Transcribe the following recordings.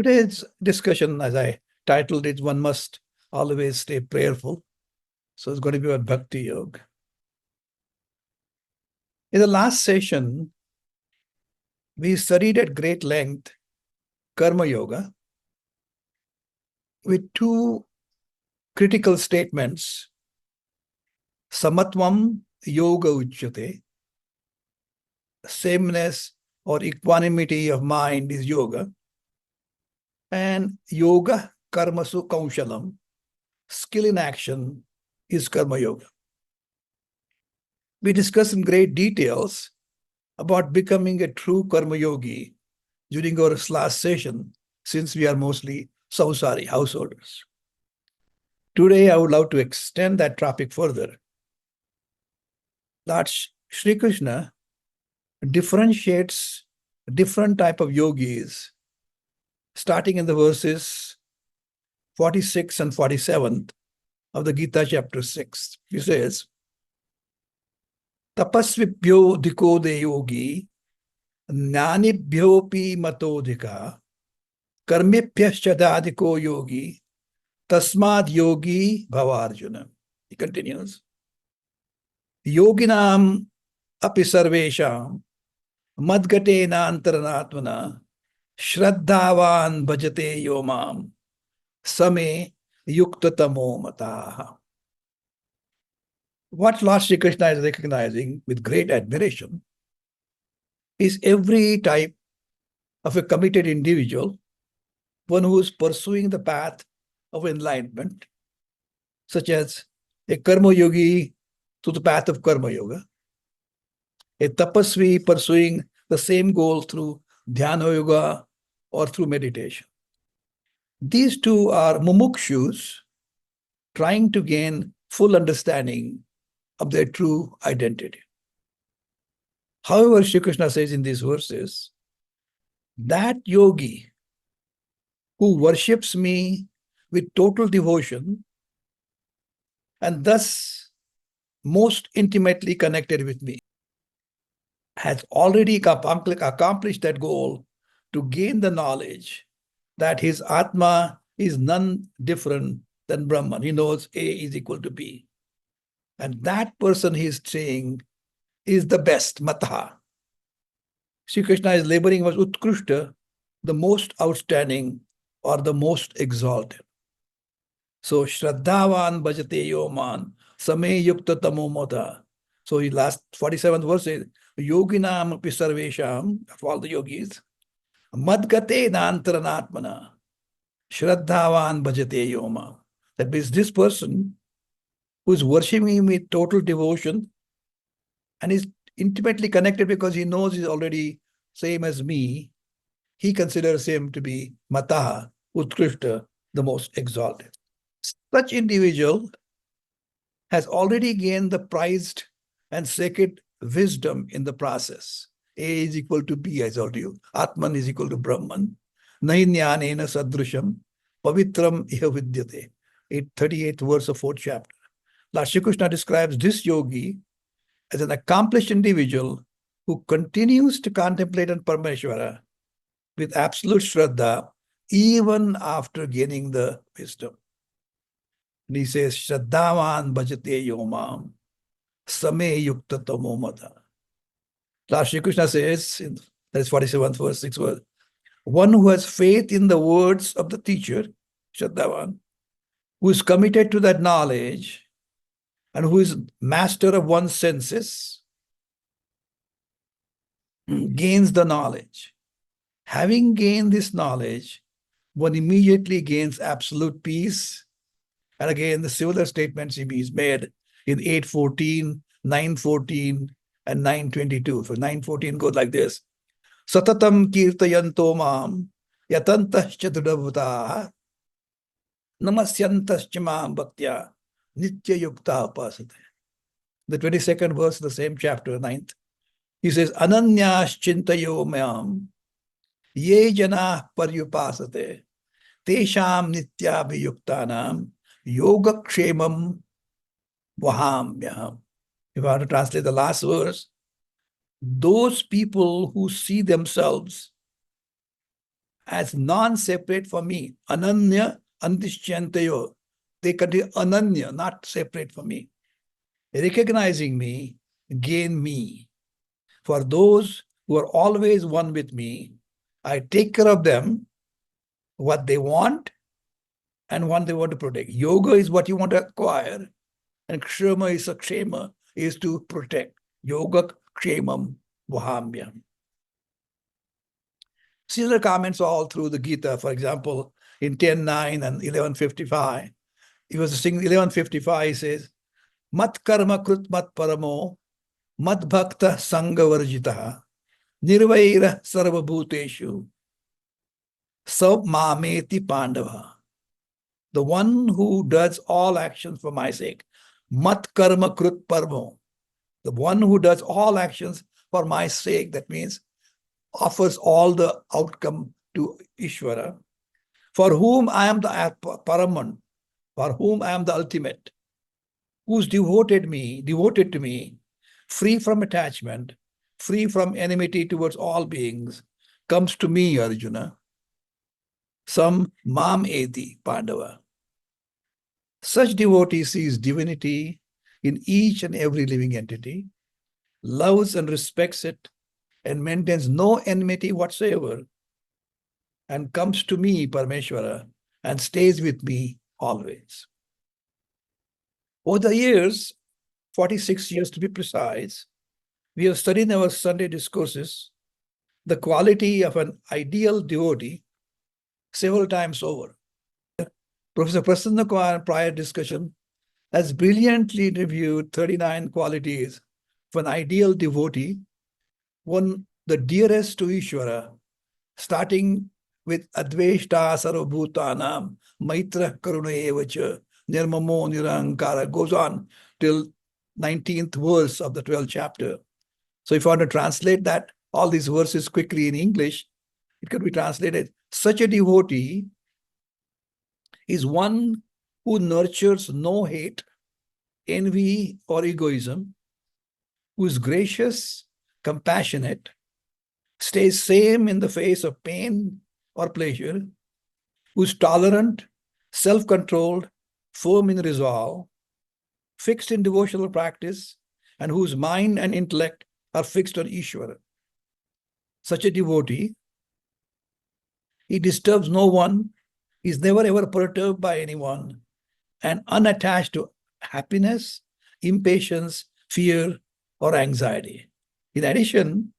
Today's discussion, as I titled it, one must always stay prayerful. So it's going to be about Bhakti Yoga. In the last session, we studied at great length Karma Yoga with two critical statements. Samatvam Yoga Uchyate. Sameness or equanimity of mind is yoga. And yoga karmasu kaushalam. Skill in action is Karma Yoga. We discussed in great details about becoming a true Karma Yogi during our last session, since we are mostly samsari householders. Today, I would love to extend that topic further. Lord Sri Krishna differentiates different type of yogis, starting in the verses 46 and 47 of the Gita chapter 6. He says, Tapasvibhyo dikode yogi, jnanibhyopi matodhika, karmibhyaschadadiko yogi, tasmad yogi bhavarjuna. He continues, yoginam api sarvesham, madgatena antaranatmana, shraddhavan bhajate yomam, same yuktatamo mataha. What Lord Sri Krishna is recognizing with great admiration is every type of a committed individual, one who is pursuing the path of enlightenment, such as a Karma Yogi to the path of Karma Yoga, a Tapasvi pursuing the same goal through Dhyana Yoga or through meditation. These two are mumukshus trying to gain full understanding of their true identity. However, Sri Krishna says in these verses, that yogi who worships me with total devotion and thus most intimately connected with me has already accomplished that goal to gain the knowledge that his Atma is none different than Brahman. He knows A is equal to B. And that person he is saying is the best, Mataha. Sri Krishna is laboring was Utkrishta, the most outstanding or the most exalted. So, Shraddhavan bhajate yoman, same yukta tamo mata. So, in last 47th verse says, yoginam api sarvesham, of all the yogis, madgate nantaranatmana, shraddhavan bhajate yoma. That means this person who is worshiping me with total devotion and is intimately connected because he knows he's already same as me, he considers him to be Mataha, Utkrishta, the most exalted. Such individual has already gained the prized and sacred wisdom in the process. A is equal to B, I told you. Atman is equal to Brahman. Nahi jnanena sadrusham, pavitram iha vidyate. 38th verse of 4th chapter. Lord Shri Krishna describes this yogi as an accomplished individual who continues to contemplate on Parameshvara with absolute Shraddha even after gaining the wisdom. And he says, Shraddhavan bhajate yomam, same yukta tamo mata. Lord Shri Krishna says, that is 47th verse, 6th verse, one who has faith in the words of the teacher, Shraddhavan, who is committed to that knowledge, and who is master of one's senses, gains the knowledge. Having gained this knowledge, one immediately gains absolute peace. And again, the similar statements he is made in 8:14, 9:14, and 9:22. So 9:14 goes like this. Satatam kirtayanto mam yatantas chatudavata namasyantas chamam bhaktya nitya yukta upasate. The 22nd verse of the same chapter, 9th. He says, Ananyas chintayo mayam ye jana paryupasate tesham nityabhiyuktanam yogakshemam vahamyam. If I want to translate the last verse, those people who see themselves as non-separate from me. Ananya antishyantayo. They continue ananya, not separate from me. Recognizing me, gain me. For those who are always one with me, I take care of them, what they want and what they want to protect. Yoga is what you want to acquire, and kshema is to protect. Yoga kshemam vahamyam. Similar comments all through the Gita. For example, in 10.9 and 11.55, he was singing 11.55, he says, Mat karma krut mat paramo, mat bhakta sangavarjitaha, nirvaira sarvabhuteshu, sav mameti pandava. The one who does all actions for my sake. Mat karma krut paramo. The one who does all actions for my sake, that means offers all the outcome to Ishvara, for whom I am the Paraman, for whom I am the ultimate, who's devoted to me, free from attachment, free from enmity towards all beings, comes to me, Arjuna. Sam mam eti Pandava. Such devotee sees divinity in each and every living entity, loves and respects it, and maintains no enmity whatsoever, and comes to me, Parameshwara, and stays with me always. Over the years, 46 years to be precise, we have studied in our Sunday discourses the quality of an ideal devotee several times over. Professor Prasanna Kumar, in prior discussion, has brilliantly reviewed 39 qualities of an ideal devotee, one the dearest to Ishvara, starting with Adveshta Sarvabhutanam, Maitra Karuna Evacha, Nirmamo Nirankara, goes on till 19th verse of the 12th chapter. So if I want to translate that, all these verses quickly in English, it could be translated, such a devotee is one who nurtures no hate, envy, or egoism, who is gracious, compassionate, stays same in the face of pain or pleasure, who is tolerant, self-controlled, firm in resolve, fixed in devotional practice, and whose mind and intellect are fixed on Ishvara. Such a devotee, he disturbs no one, is never ever perturbed by anyone, and unattached to happiness, impatience, fear, or anxiety. In addition,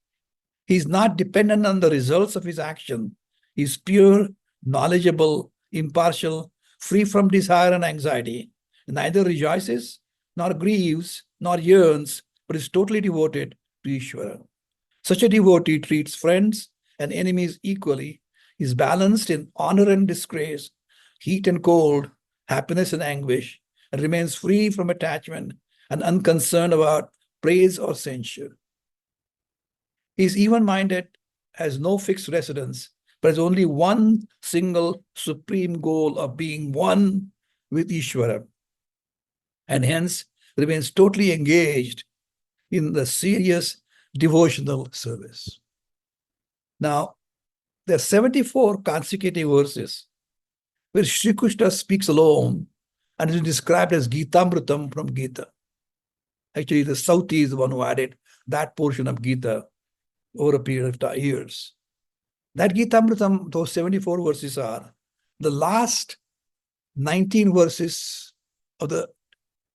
he is not dependent on the results of his action. He is pure, knowledgeable, impartial, free from desire and anxiety, neither rejoices, nor grieves, nor yearns, but is totally devoted to Ishvara. Such a devotee treats friends and enemies equally, is balanced in honor and disgrace, heat and cold, happiness and anguish, and remains free from attachment and unconcerned about praise or censure. He is even-minded, has no fixed residence, but has only one single supreme goal of being one with Ishvara, and hence remains totally engaged in the serious devotional service. Now, there are 74 consecutive verses where Sri Krishna speaks alone and is described as Gitamritam from Gita. Actually, the Sauti is the one who added that portion of Gita over a period of years. That Gitamritam, those 74 verses are the last 19 verses of the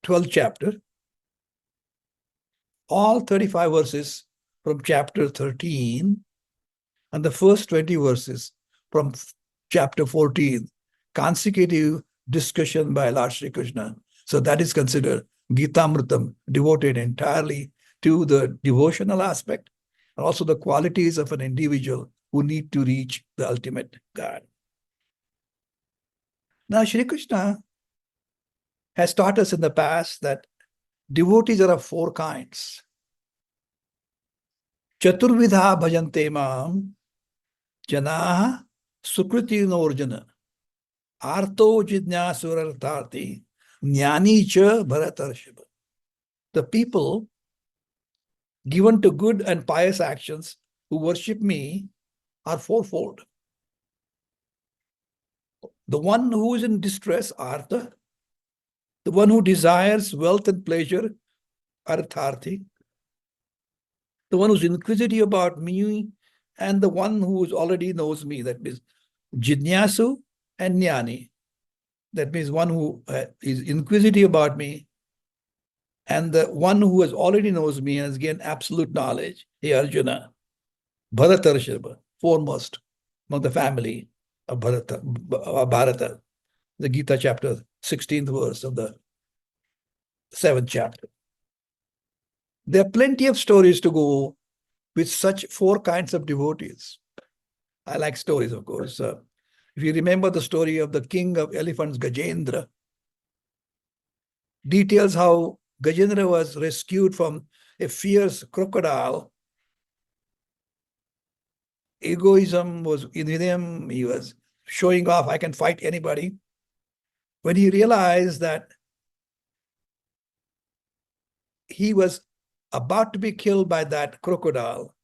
12th chapter, all 35 verses from chapter 13, and the first 20 verses from chapter 14, consecutive discussion by Lord Sri Krishna. So that is considered Gitamritam, devoted entirely to the devotional aspect and also the qualities of an individual who need to reach the ultimate God. Now, Sri Krishna has taught us in the past that devotees are of four kinds. Chaturvidha bhajante mam, janaha sukriti norjana, arto jidnyasurartharti, jnani cha bharatarshava. The people given to good and pious actions who worship me are fourfold. The one who is in distress, Artha. The one who desires wealth and pleasure, Artharthi. The one who's inquisitive about me, and the one who already knows me. That means Jidnyasu and Jnani. That means one who is inquisitive about me, and the one who has already knows me and has gained absolute knowledge. Hey Arjuna, Bharatarshava, foremost among the family of Bharata, the Gita chapter 16th verse of the 7th chapter. There are plenty of stories to go with such 4 kinds of devotees. I like stories, of course. If you remember the story of the king of elephants, Gajendra, details how Gajendra was rescued from a fierce crocodile. Egoism was in him. He was showing off, I can fight anybody. When he realized that he was about to be killed by that crocodile,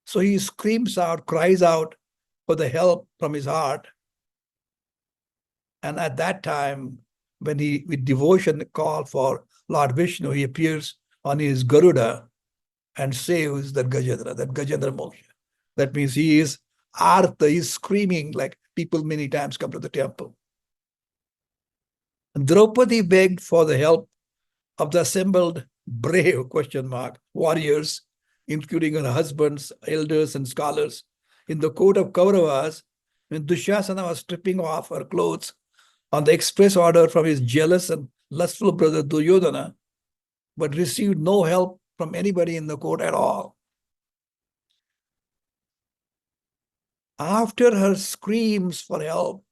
so he screams out, cries out for the help from his heart. And at that time, when he, with devotion, called for Lord Vishnu, he appears on his Garuda and saves that Gajendra Moksha. That means he is Artha, he's screaming like people many times come to the temple. And Draupadi begged for the help of the assembled brave warriors, including her husbands, elders, and scholars, in the court of Kauravas, when Dushasana was stripping off her clothes on the express order from his jealous and lustful brother Duryodhana, but received no help from anybody in the court at all. After her screams for help,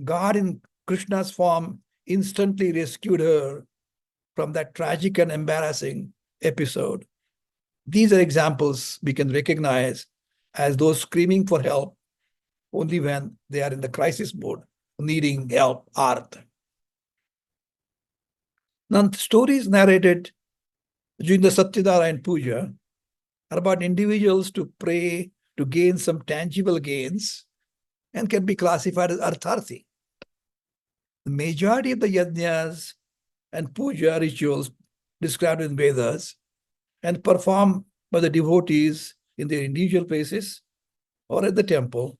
God in Krishna's form instantly rescued her from that tragic and embarrassing episode. These are examples we can recognize as those screaming for help only when they are in the crisis mode, needing help, Artha. Now, the stories narrated during the Satyanarayana Puja are about individuals to pray to gain some tangible gains and can be classified as artharthi. The majority of the yajnas and puja rituals described in Vedas and performed by the devotees in their individual places or at the temple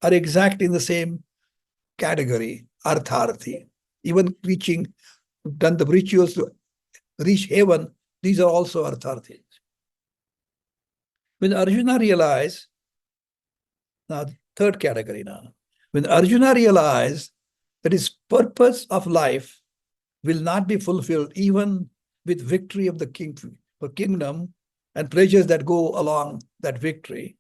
are exactly in the same category, artharthi. Even done the rituals to reach heaven, these are also artharthis. When Arjuna realized, now third category now, when Arjuna realized that his purpose of life will not be fulfilled even with victory of the kingdom and pleasures that go along that victory,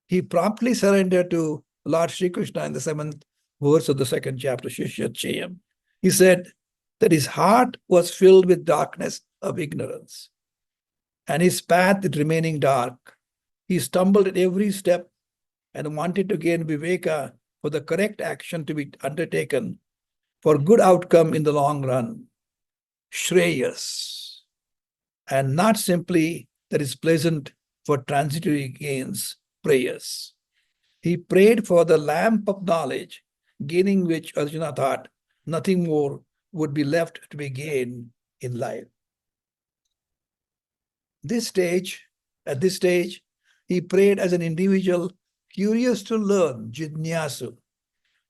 he promptly surrendered to Lord Sri Krishna in the 7th verse of the 2nd chapter, Shishya. He said that his heart was filled with darkness of ignorance, and his path is remaining dark. He stumbled at every step and wanted to gain viveka for the correct action to be undertaken for good outcome in the long run, Shreyas, and not simply that is pleasant for transitory gains, prayers. He prayed for the lamp of knowledge, gaining which Arjuna thought nothing more would be left to be gained in life. At this stage, he prayed as an individual curious to learn, Jidnyasu.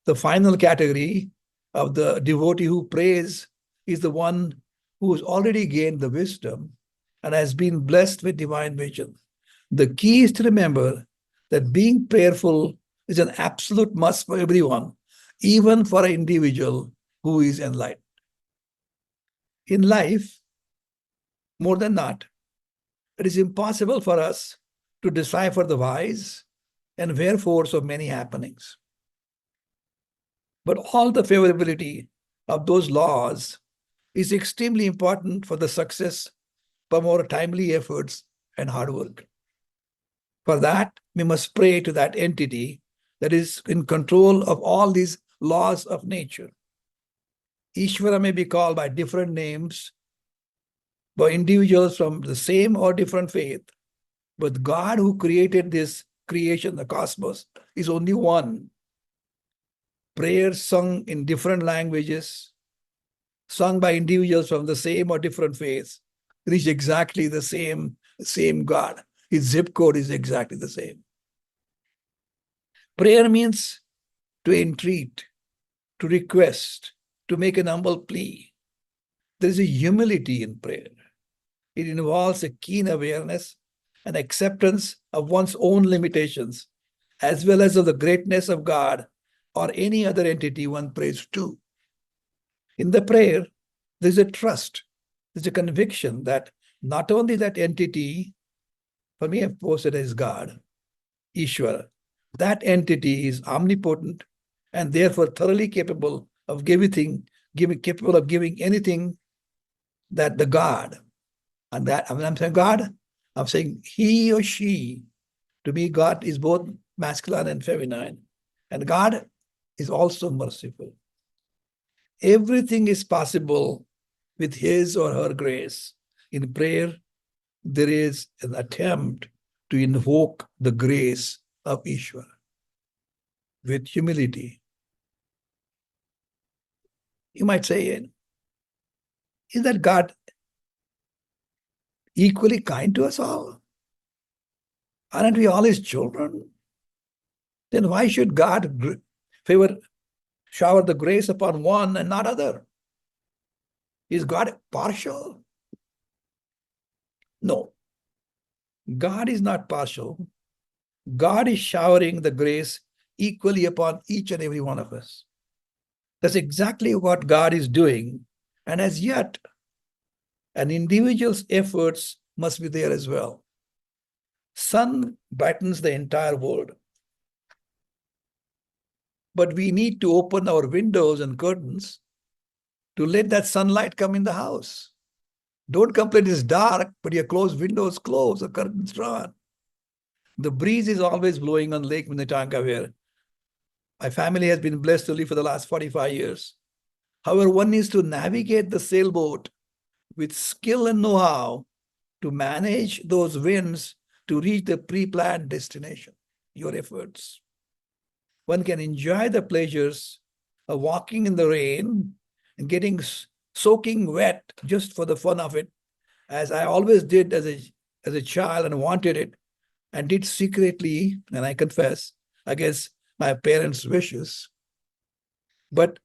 The final category of the devotee who prays is the one who has already gained the wisdom and has been blessed with divine vision. The key is to remember that being prayerful is an absolute must for everyone, even for an individual who is enlightened. In life, more than not, it is impossible for us to decipher the whys and wherefores of many happenings. But all the favorability of those laws is extremely important for the success of our timely efforts and hard work. For that, we must pray to that entity that is in control of all these laws of nature. Ishvara may be called by different names by individuals from the same or different faith, but God who created this creation, the cosmos, is only one. prayers sung in different languages, sung by individuals from the same or different faiths, reach exactly the same God. His zip code is exactly the same. Prayer means to entreat, to request, to make an humble plea. There is a humility in prayer. It involves a keen awareness and acceptance of one's own limitations, as well as of the greatness of God or any other entity one prays to. In the prayer, there's a trust, there's a conviction that not only that entity, for me, I've posted as God, Ishvara, that entity is omnipotent and therefore thoroughly capable of capable of giving anything that the God, and that when I'm saying God, I'm saying he or she. To me, God is both masculine and feminine, and God is also merciful. Everything is possible with his or her grace. In prayer, there is an attempt to invoke the grace of Ishvara with humility. You might say, is that God equally kind to us all? Aren't we all his children? Then why should God shower the grace upon one and not other? Is God partial? No. God is not partial. God is showering the grace equally upon each and every one of us. That's exactly what God is doing. And as yet, an individual's efforts must be there as well. Sun brightens the entire world. But we need to open our windows and curtains to let that sunlight come in the house. Don't complain it's dark, but your windows closed, the curtains drawn. The breeze is always blowing on Lake Minnetonka, where my family has been blessed to live for the last 45 years. However, one needs to navigate the sailboat with skill and know-how to manage those winds to reach the pre-planned destination, your efforts. One can enjoy the pleasures of walking in the rain and getting soaking wet just for the fun of it, as I always did as a child and wanted it, and did secretly, and I confess, against my parents' wishes. But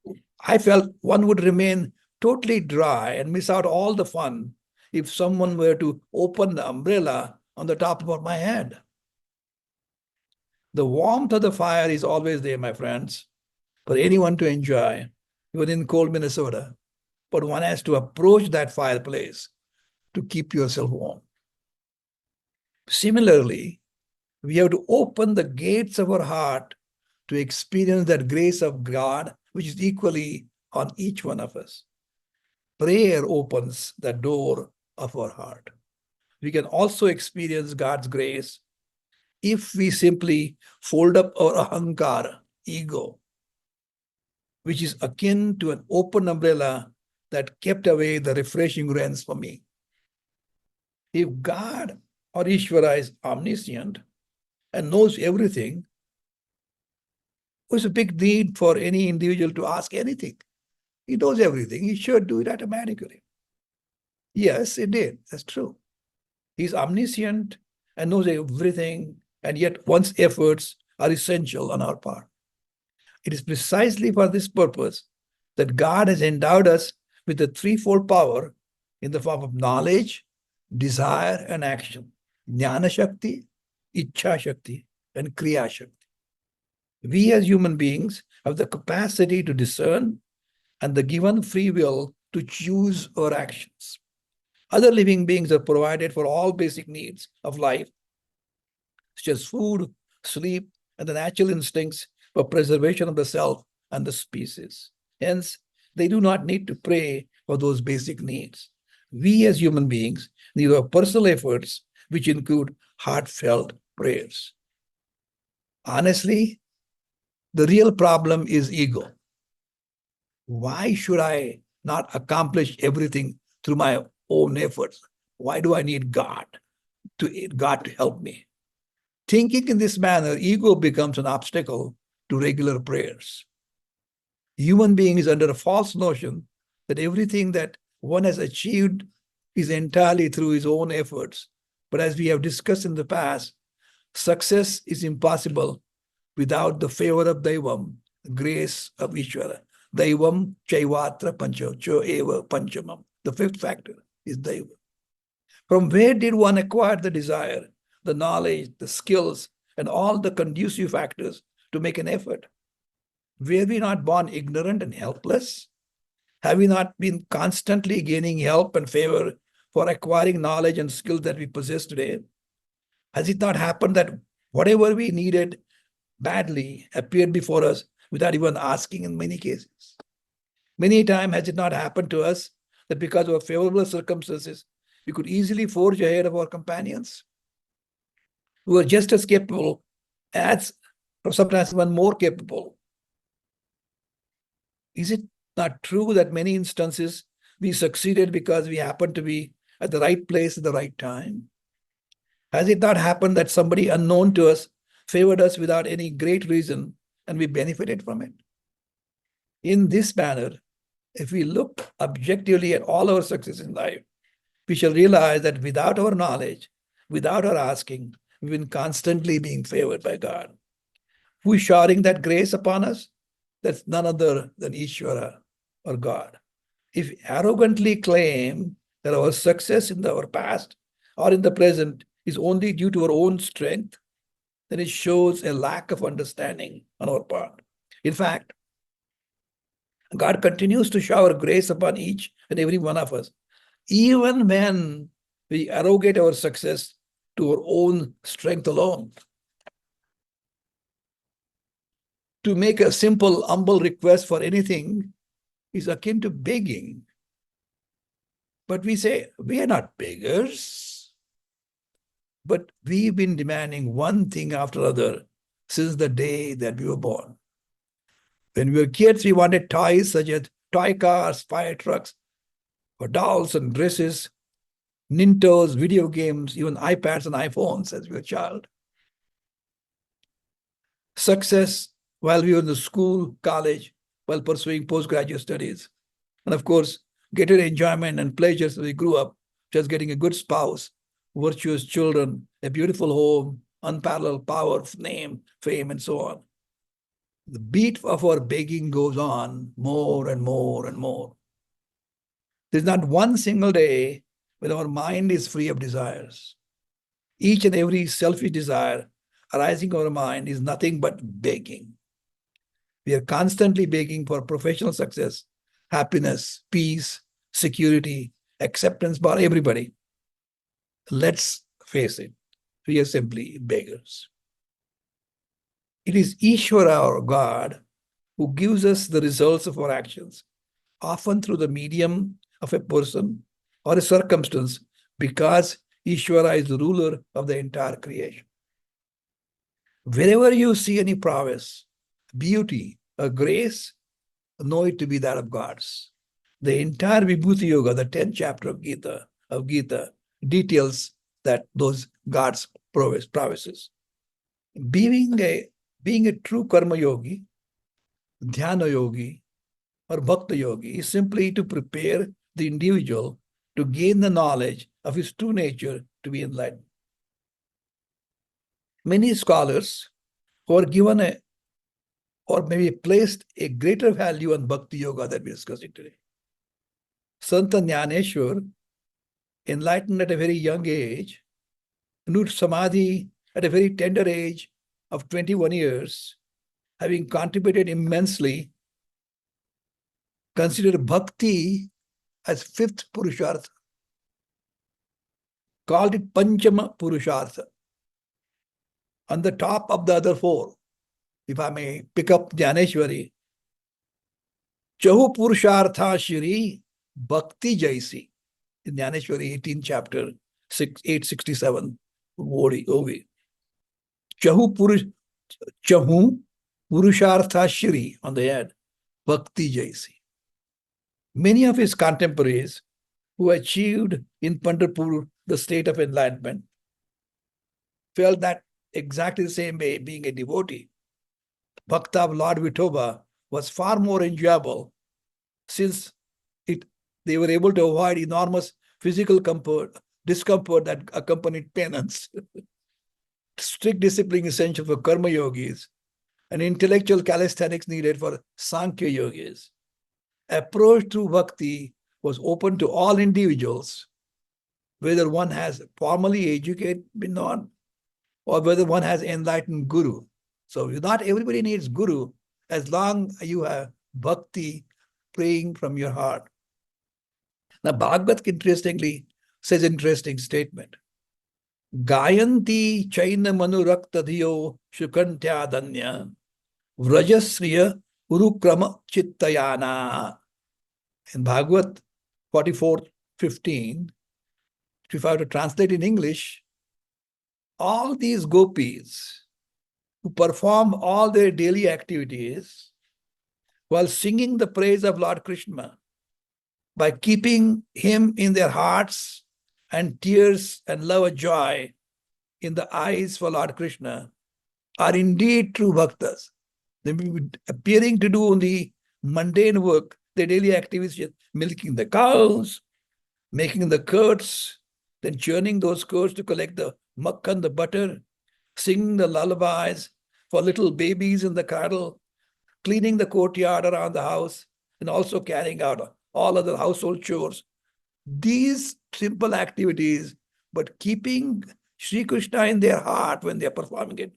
I felt one would remain totally dry and miss out all the fun if someone were to open the umbrella on the top of my head. The warmth of the fire is always there, my friends, for anyone to enjoy, even in cold Minnesota. But one has to approach that fireplace to keep yourself warm. Similarly, we have to open the gates of our heart to experience that grace of God, which is equally on each one of us. Prayer opens the door of our heart. We can also experience God's grace if we simply fold up our ahankara, ego, which is akin to an open umbrella that kept away the refreshing rains for me. If God or Ishvara is omniscient and knows everything, there's a big need for any individual to ask anything. He knows everything. He should do it automatically. Yes, it did. That's true. He's omniscient and knows everything, and yet one's efforts are essential on our part. It is precisely for this purpose that God has endowed us with a threefold power in the form of knowledge, desire, and action. Jnana Shakti, Ichha Shakti, and Kriya Shakti. We as human beings have the capacity to discern and the given free will to choose our actions. Other living beings are provided for all basic needs of life, such as food, sleep, and the natural instincts for preservation of the self and the species. Hence, they do not need to pray for those basic needs. We as human beings need our personal efforts, which include heartfelt prayers. Honestly, the real problem is ego. Why should I not accomplish everything through my own efforts? Why do I need God to help me? Thinking in this manner, ego becomes an obstacle to regular prayers. Human being is under a false notion that everything that one has achieved is entirely through his own efforts. But as we have discussed in the past, success is impossible without the favor of Daivam, grace of Ishvara. Daivam Chaivatra Pancho, Cho Eva Panchamam. The fifth factor is Daiva. From where did one acquire the desire, the knowledge, the skills, and all the conducive factors to make an effort? Were we not born ignorant and helpless? Have we not been constantly gaining help and favor for acquiring knowledge and skills that we possess today? Has it not happened that whatever we needed badly appeared before us without even asking in many cases? Many times has it not happened to us that because of favorable circumstances, we could easily forge ahead of our companions who were just as capable as, or sometimes even more capable? Is it not true that many instances we succeeded because we happened to be at the right place at the right time? Has it not happened that somebody unknown to us favored us without any great reason and we benefited from it? In this manner, if we look objectively at all our success in life, we shall realize that without our knowledge, without our asking, we've been constantly being favored by God. Who is showering that grace upon us? That's none other than Ishvara or God. If we arrogantly claim that our success in our past or in the present is only due to our own strength, then it shows a lack of understanding on our part. In fact, God continues to shower grace upon each and every one of us, even when we arrogate our success to our own strength alone. To make a simple, humble request for anything is akin to begging. But we say, we are not beggars. But we've been demanding one thing after another since the day that we were born. When we were kids, we wanted toys such as toy cars, fire trucks, or dolls and dresses, Nintendos, video games, even iPads and iPhones as we were a child. Success while we were in the school, college, while pursuing postgraduate studies. And of course, greater enjoyment and pleasures as we grew up, just getting a good spouse, virtuous children, a beautiful home, unparalleled power, name, fame, and so on. The beat of our begging goes on more and more and more. There's not one single day when our mind is free of desires. Each and every selfish desire arising in our mind is nothing but begging. We are constantly begging for professional success, happiness, peace, security, acceptance by everybody. Let's face it, we are simply beggars. It is Ishvara, our God, who gives us the results of our actions, often through the medium of a person or a circumstance, because Ishvara is the ruler of the entire creation. Wherever you see any prowess, beauty, or grace, know it to be that of God's. The entire Bhakti Yoga, the 10th chapter of Gita, details that those God's prowesses. Being a true karma yogi, dhyana yogi, or bhakti yogi is simply to prepare the individual to gain the knowledge of his true nature to be enlightened. Many scholars who are given or maybe placed a greater value on bhakti yoga that we're discussing today. Santa Jnaneshwar, enlightened at a very young age, knew samadhi at a very tender age of 21 years, having contributed immensely, considered bhakti as fifth purushartha, called it panchama purushartha, on the top of the other four. If I may pick up Jnaneshwari, Chahu Purushartha Shri Bhakti Jaisi, in Jnaneshwari 18th chapter, 867, OV. Chahu Purushartha Shri on the head, Bhakti Jaisi. Many of his contemporaries who achieved in Pandharpur the state of enlightenment felt that exactly the same way, being a devotee. Bhakta of Lord Vithoba was far more enjoyable since they were able to avoid enormous physical discomfort that accompanied penance. Strict discipline essential for karma yogis, and intellectual calisthenics needed for Sankhya yogis. Approach through bhakti was open to all individuals, whether one has formally educated been on or whether one has enlightened guru. So not everybody needs guru as long as you have bhakti praying from your heart. Now, Bhagavad interestingly says an interesting statement. Gayanti chaina manurakta shukantyadanya vrajasriya urukrama chittayana. In Bhagavad 44:15, if I were to translate in English, all these gopis who perform all their daily activities while singing the praise of Lord Krishna, by keeping him in their hearts and tears and love and joy in the eyes for Lord Krishna, are indeed true bhaktas. They may be appearing to do only mundane work, their daily activities, milking the cows, making the curds, then churning those curds to collect the makhan, the butter, singing the lullabies for little babies in the cradle, cleaning the courtyard around the house, and also carrying out all other household chores. These simple activities, but keeping Sri Krishna in their heart when they are performing it,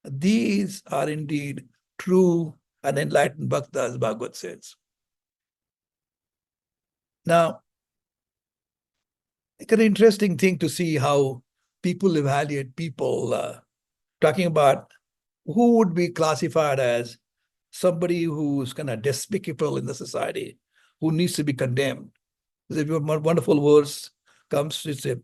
these are indeed true and enlightened bhaktas, Bhagavad says. Now, it's an interesting thing to see how people evaluate people, talking about who would be classified as somebody who's kind of despicable in the society, who needs to be condemned. There's a wonderful verse comes to say,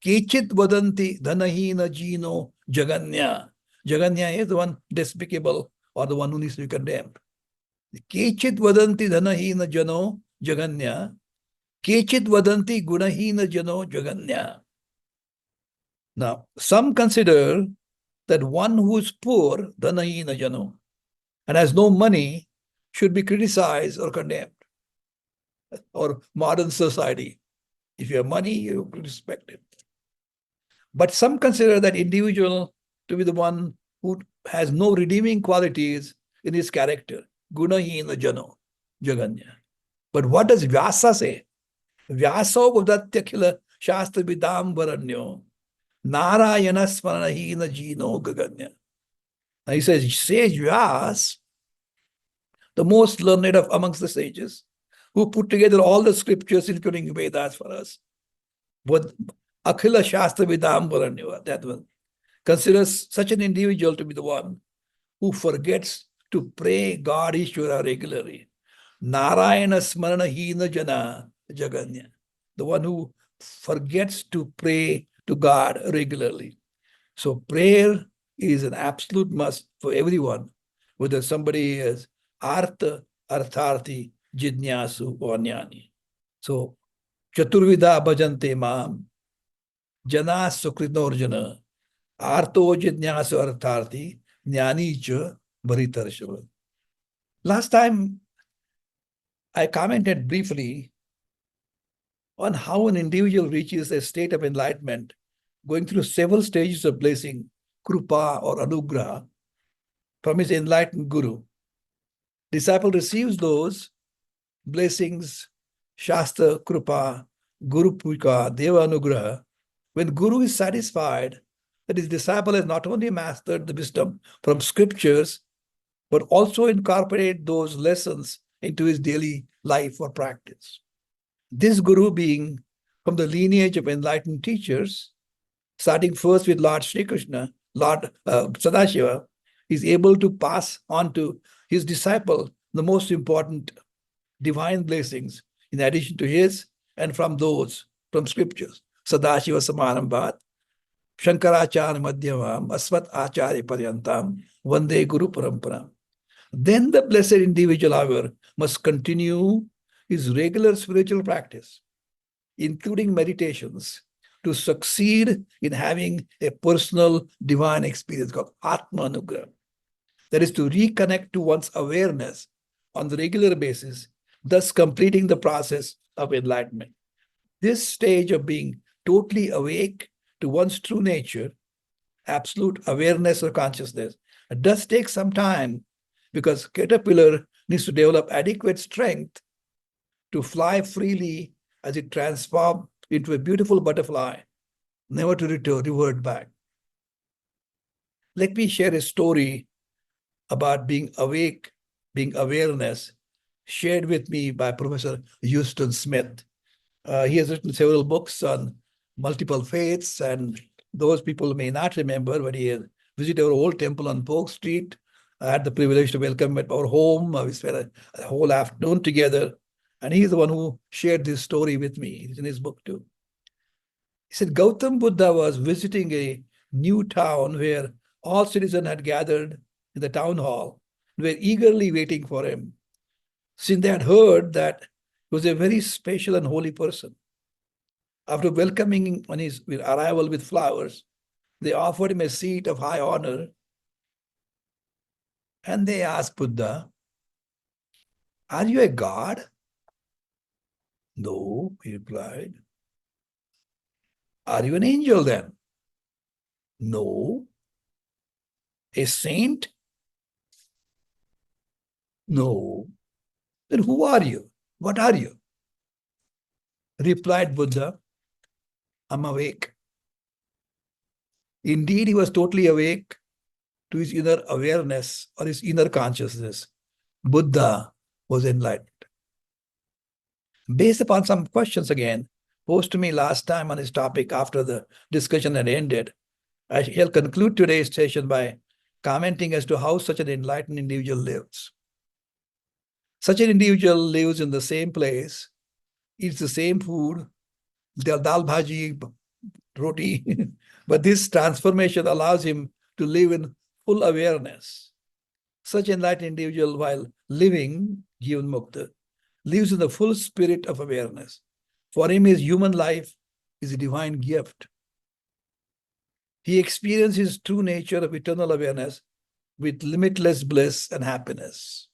Kechit vadanti dhanahina jino jaganya. Jaganya is the one despicable or the one who needs to be condemned. Kechit vadanti dhanahina jano jaganya. Kechit vadanti gunahina jano jaganya. Now, some consider that one who is poor, dhanahina jano, and has no money should be criticized or condemned. Or modern society. If you have money, you respect it. But some consider that individual to be the one who has no redeeming qualities in his character. Gunahina jano, jaganya. But what does Vyasa say? Vyaso budatyakila shastra vidam varanyo narayana smaranahina jino gaganya. Now he says, sage Vyas, the most learned of amongst the sages, who put together all the scriptures, including Vedas for us. But Akhila Shastra Vidam Varanyava, that one, considers such an individual to be the one who forgets to pray God Ishvara regularly. Narayana Smarana Hina Jana Jaganya, the one who forgets to pray to God regularly. So prayer is an absolute must for everyone, whether somebody is Artha, Artharthi, Jidnyasu or Jnani. So, Chaturvida bhajante mam, jana sukritorjana, arto jidnyasu artharthi, jnani cha bharitarshava. Last time, I commented briefly on how an individual reaches a state of enlightenment, going through several stages of blessing, krupa or anugraha, from his enlightened guru. Disciple receives those blessings, Shastra, Krupa, Guru Puja, Deva Anugraha, when Guru is satisfied that his disciple has not only mastered the wisdom from scriptures, but also incorporate those lessons into his daily life or practice. This Guru being from the lineage of enlightened teachers, starting first with Lord Sri Krishna, Lord Sadashiva, is able to pass on to his disciple the most important divine blessings in addition to his and from those from scriptures. Sadashiva Samanambhat, Shankaracharya Madhyavam, Asvat Acharya Paryantam, Vande Guru Paramparam. Then the blessed individual, however, must continue his regular spiritual practice, including meditations, to succeed in having a personal divine experience called Atma Anugrah. That is to reconnect to one's awareness on the regular basis, thus completing the process of enlightenment. This stage of being totally awake to one's true nature, absolute awareness or consciousness, does take some time because caterpillar needs to develop adequate strength to fly freely as it transforms into a beautiful butterfly, never to revert back. Let me share a story about being awake, being awareness, shared with me by Professor Houston Smith. He has written several books on multiple faiths, and those people may not remember, but he has visited our old temple on Polk Street. I had the privilege to welcome him at our home. We spent a whole afternoon together, and he's the one who shared this story with me. It's in his book too. He said Gautam Buddha was visiting a new town where all citizens had gathered in the town hall and were eagerly waiting for him, since they had heard that he was a very special and holy person. After welcoming him on his arrival with flowers, they offered him a seat of high honor, and they asked Buddha, "Are you a god?" "No," he replied. "Are you an angel then?" "No." "A saint?" "No." "Then who are you? What are you?" Replied Buddha, "I'm awake." Indeed, he was totally awake to his inner awareness or his inner consciousness. Buddha was enlightened. Based upon some questions again posed to me last time on this topic after the discussion had ended, I shall conclude today's session by commenting as to how such an enlightened individual lives. Such an individual lives in the same place, eats the same food, dal bhaji, roti, but this transformation allows him to live in full awareness. Such enlightened individual, while living, Jivan Mukta, lives in the full spirit of awareness. For him, his human life is a divine gift. He experiences true nature of eternal awareness with limitless bliss and happiness.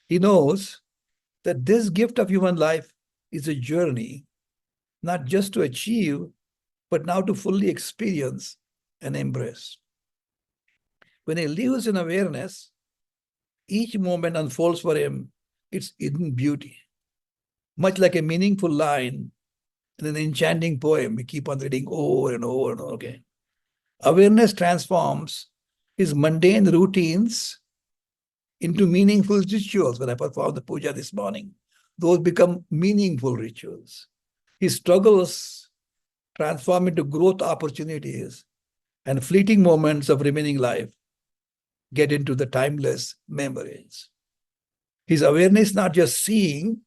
He knows that this gift of human life is a journey, not just to achieve, but now to fully experience and embrace. When he lives in awareness, each moment unfolds for him its hidden beauty. Much like a meaningful line in an enchanting poem, we keep on reading over and over and over again. Awareness transforms his mundane routines into meaningful rituals. When I performed the puja this morning, those become meaningful rituals. His struggles transform into growth opportunities, and fleeting moments of remaining life get into the timeless memories. His awareness not just seeing,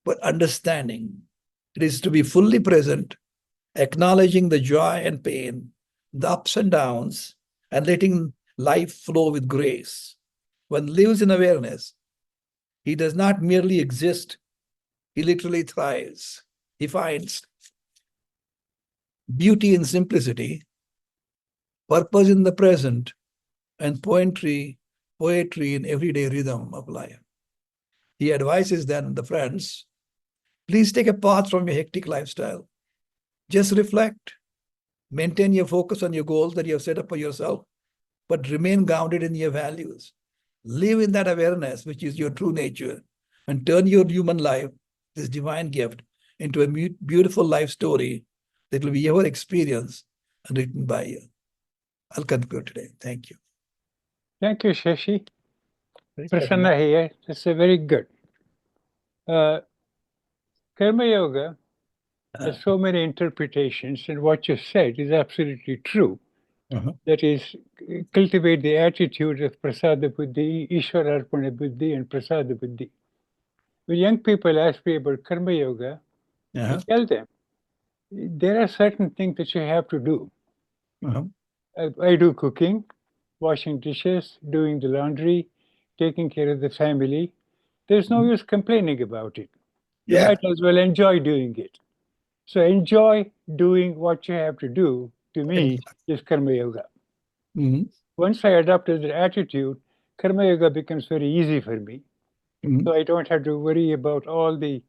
but understanding. It is to be fully present, acknowledging the joy and pain, the ups and downs, and letting life flow with grace. One lives in awareness. He does not merely exist, he literally thrives. He finds beauty in simplicity, purpose in the present, and poetry in everyday rhythm of life. He advises then the friends, please take a pause from your hectic lifestyle. Just reflect, maintain your focus on your goals that you have set up for yourself, but remain grounded in your values. Live in that awareness, which is your true nature, and turn your human life, this divine gift, into a beautiful life story that will be ever experienced and written by you. I'll conclude today. Thank you. Thank you, Shashi. Prasanna here. That's very good. Karma Yoga has so many interpretations, and what you said is absolutely true. That is, cultivate the attitude of Prasada Buddhi, Ishwararpana Buddhi, and Prasada Buddhi. When young people ask me about Karma Yoga, I tell them there are certain things that you have to do. I do cooking, washing dishes, doing the laundry, taking care of the family. There's no use complaining about it. You might as well enjoy doing it. So enjoy doing what you have to do, to me, is Karma Yoga. Once I adopted that attitude, Karma Yoga becomes very easy for me. So I don't have to worry about all the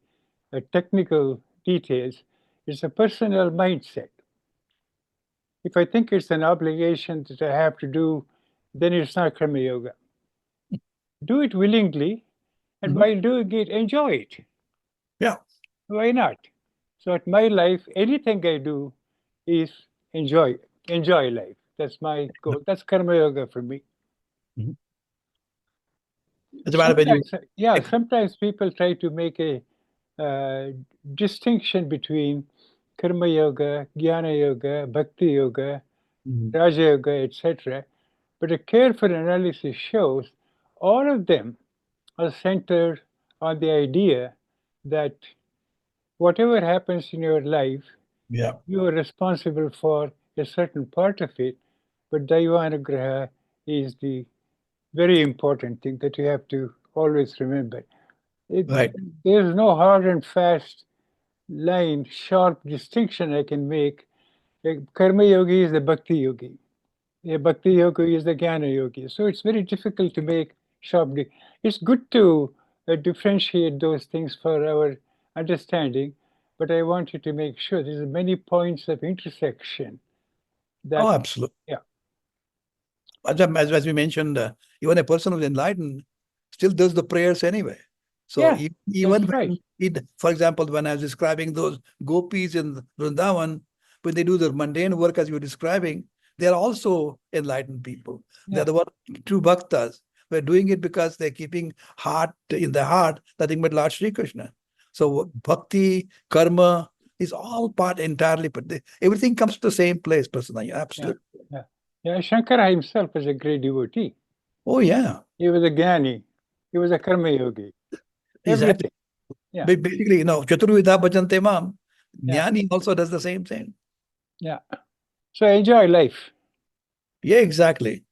technical details. It's a personal mindset. If I think it's an obligation that I have to do, then it's not Karma Yoga. Do it willingly, and while doing it, enjoy it. Yeah. Why not? So at my life, anything I do is enjoy life. That's my goal. That's Karma Yoga for me. As a matter when you, Sometimes people try to make a uh, distinction between Karma Yoga, Jnana Yoga, Bhakti Yoga, Raja Yoga, etc. But a careful analysis shows all of them are centered on the idea that whatever happens in your life, yeah, you are responsible for a certain part of it, but Daivanugraha is the very important thing that you have to always remember. right. There's no hard and fast line, sharp distinction I can make. A Karma Yogi is the Bhakti Yogi. A Bhakti Yogi is the Jnana Yogi. So it's very difficult to make sharp. It's good to differentiate those things for our understanding, but I want you to make sure there's many points of intersection. That Oh, absolutely. yeah, As we mentioned, even a person who's enlightened still does the prayers anyway. So yeah, even that's right. when for example, when I was describing those gopis in Vrindavan, when they do the mundane work as you were describing, they're also enlightened people. Yeah. They're the one true bhaktas. We're doing it because they're keeping heart in their heart, nothing but Lord Sri Krishna. So bhakti, karma is all part entirely, but everything comes to the same place, Prasanna. Absolutely. Yeah, Shankara himself was a great devotee. Oh, yeah. He was a Jnani. He was a Karma Yogi. Exactly. Everything. Yeah. Basically, Chaturvidha Bhajante Mam, Yeah. Jnani also does the same thing. Yeah. So enjoy life. Yeah, exactly.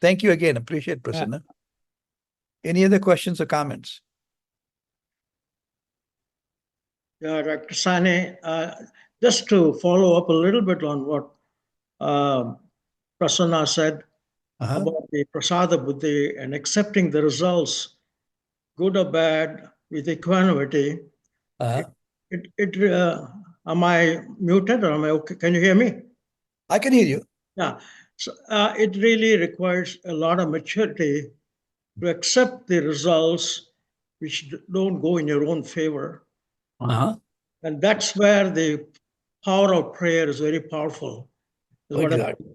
Thank you again. Appreciate Prasanna. Any other questions or comments? Yeah, Dr. Sane, just to follow up a little bit on what Prasanna said about the prasada buddhi and accepting the results, good or bad, with equanimity. Am I muted or am I okay? Can you hear me? I can hear you. Yeah. So it really requires a lot of maturity to accept the results which don't go in your own favor. And that's where the power of prayer is very powerful. Exactly.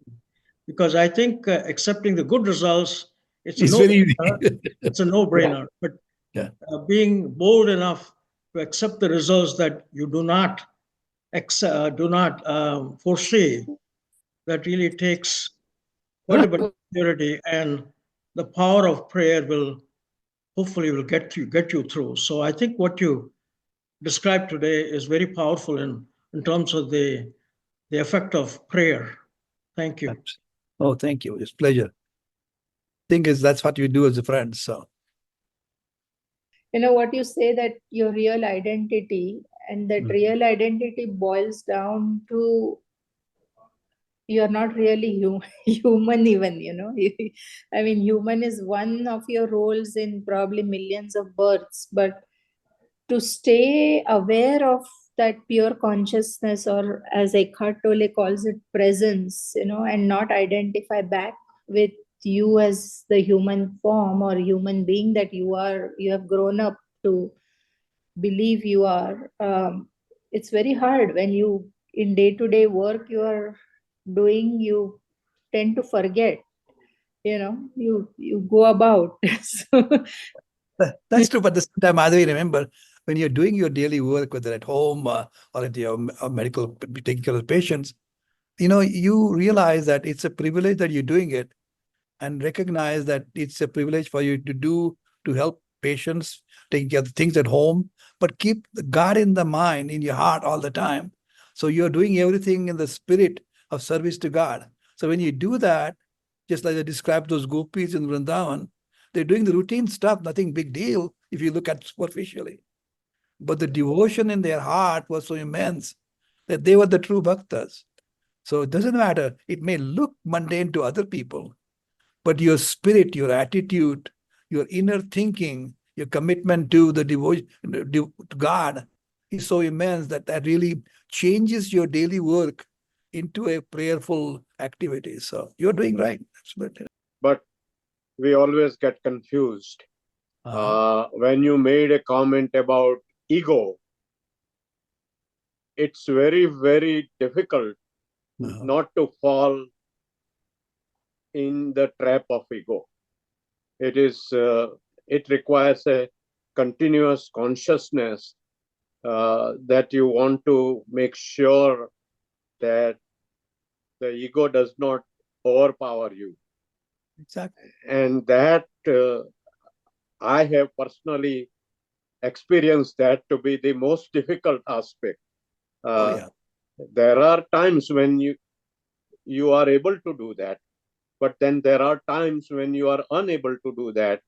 Because I think accepting the good results, it's It's very easy. it's a no-brainer. But being bold enough to accept the results that you do not foresee, that really takes quite a bit of maturity, and the power of prayer will hopefully get you through. So I think what you described today is very powerful in terms of the effect of prayer. Thank you. Oh, thank you. It's a pleasure. Thing is, that's what you do as a friend. So, what you say, that your real identity, and that real identity boils down to you're not really human even. I mean, human is one of your roles in probably millions of births, but to stay aware of that pure consciousness, or as Eckhart Tolle calls it, presence, and not identify back with you as the human form or human being that you have grown up to believe you are. It's very hard when you, in day-to-day work you are doing, you tend to forget, you go about. So, that's true. But at the same time, Madhavi, remember, when you're doing your daily work, whether at home or at your medical, taking care of patients, you realize that it's a privilege that you're doing it, and recognize that it's a privilege for you to help patients, taking care of things at home, but keep God in the mind, in your heart all the time. So you're doing everything in the spirit of service to God. So when you do that, just like I described those gopis in Vrindavan, they're doing the routine stuff, nothing big deal if you look at superficially. But the devotion in their heart was so immense that they were the true bhaktas. So it doesn't matter. It may look mundane to other people, but your spirit, your attitude, your inner thinking, your commitment to the devotion to God is so immense that that really changes your daily work into a prayerful activity. So you're doing right. Absolutely. But we always get confused. When you made a comment about ego, it's very, very difficult not to fall in the trap of ego. It requires a continuous consciousness that you want to make sure that the ego does not overpower you. Exactly. And that I have personally experienced that to be the most difficult aspect. There are times when you are able to do that, but then there are times when you are unable to do that.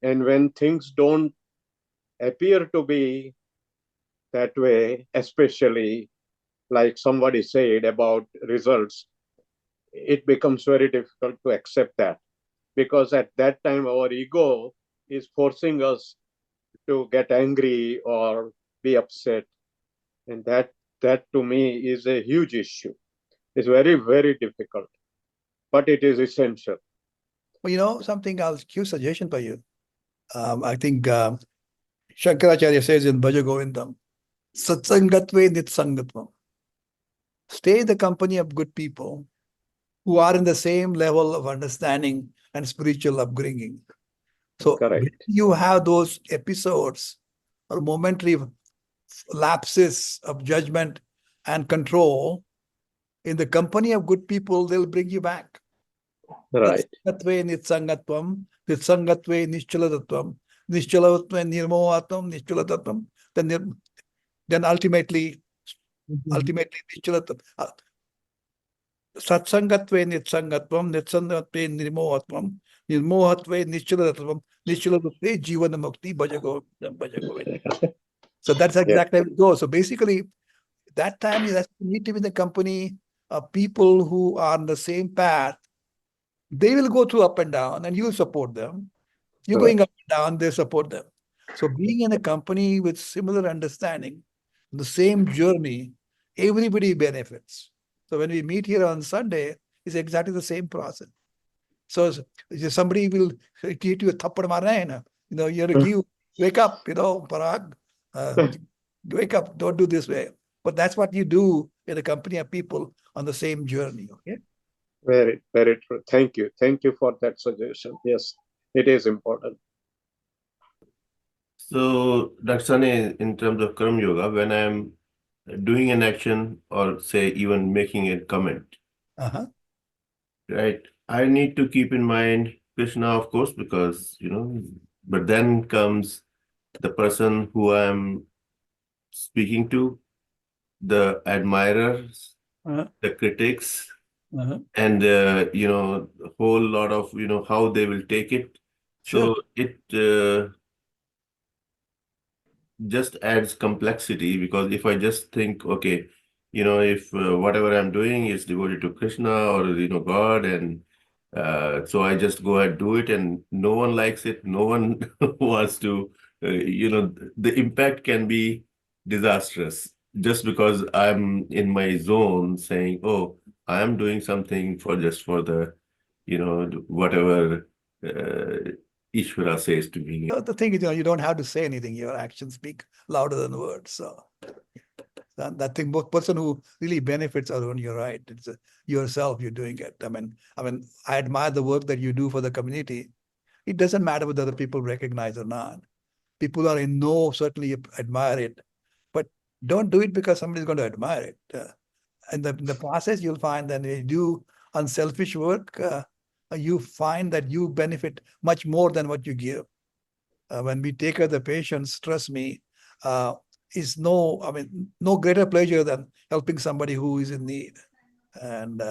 And when things don't appear to be that way, especially like somebody said about results, it becomes very difficult to accept that, because at that time our ego is forcing us to get angry or be upset. And that to me is a huge issue. It's very, very difficult, but it is essential. Well, you know, something I'll give suggestion for you. I think Shankaracharya says in Bhaja Govindam, Satsangatve Nitsangatvam. Stay in the company of good people who are in the same level of understanding and spiritual upbringing. So Correct. you have those episodes or momentary lapses of judgment and control in the company of good people, they'll bring you back. Right. Nitsangatve nitsangatvam, nitsangatve nischalatatvam, nischalatatve nirmohatvam, nischalatatvam. Then ultimately nischalatatvam. Satsangatve nitsangatvam, nitsangatve nirmohatvam, nirmohatve nischalatatvam, nischalatatve jivana mukti bhaja govindam. So that's exactly how it goes. So basically, that time you need to be in the company of people who are on the same path. They will go through up and down, and you support them. You're going up and down, they support them. So being in a company with similar understanding, the same journey, everybody benefits. So when we meet here on Sunday, it's exactly the same process. So somebody will treat you a thappad marna, you have to give, wake up, Parag, wake up, don't do this way. But that's what you do in a company of people on the same journey. Okay. Very, very true. Thank you. Thank you for that suggestion. Yes, it is important. So, Dr. Sane, in terms of Karma Yoga, when I'm doing an action or say even making a comment, right, I need to keep in mind Krishna, of course, because, but then comes the person who I'm speaking to, the admirers, the critics, and, a whole lot of, how they will take it. Sure. So it just adds complexity, because if I just think, okay, if whatever I'm doing is devoted to Krishna or, God, and so I just go ahead, do it, and no one likes it, no one wants to, the impact can be disastrous just because I'm in my zone saying, oh, I am doing something for the, whatever Ishvara says to me. The thing is, you don't have to say anything. Your actions speak louder than words. So that thing, both person who really benefits are when you're right. It's yourself, you're doing it. I mean, I admire the work that you do for the community. It doesn't matter whether other people recognize or not. People are in know, certainly admire it, but don't do it because somebody's going to admire it. In the process, you'll find that when you do unselfish work, you find that you benefit much more than what you give. When we take care of the patients, trust me, is no greater pleasure than helping somebody who is in need. And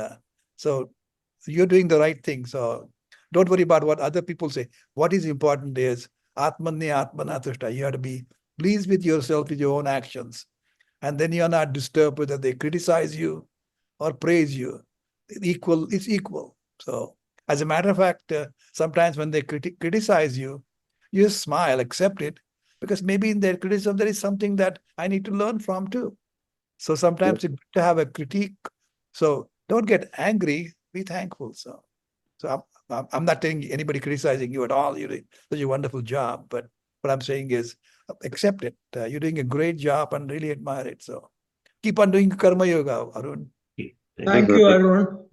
so you're doing the right thing. So don't worry about what other people say. What is important is Atmanni Atmanatushta. You have to be pleased with yourself, with your own actions. And then you're not disturbed whether they criticize you or praise you. It's equal. So As a matter of fact, sometimes when they criticize you, you just smile, accept it, because maybe in their criticism there is something that I need to learn from too. So sometimes it's good to have a critique. So don't get angry, be thankful. So I'm not telling anybody criticizing you at all. You're doing such a wonderful job. But what I'm saying is accept it. You're doing a great job and really admire it. So keep on doing karma yoga, Arun. Thank you, Arun.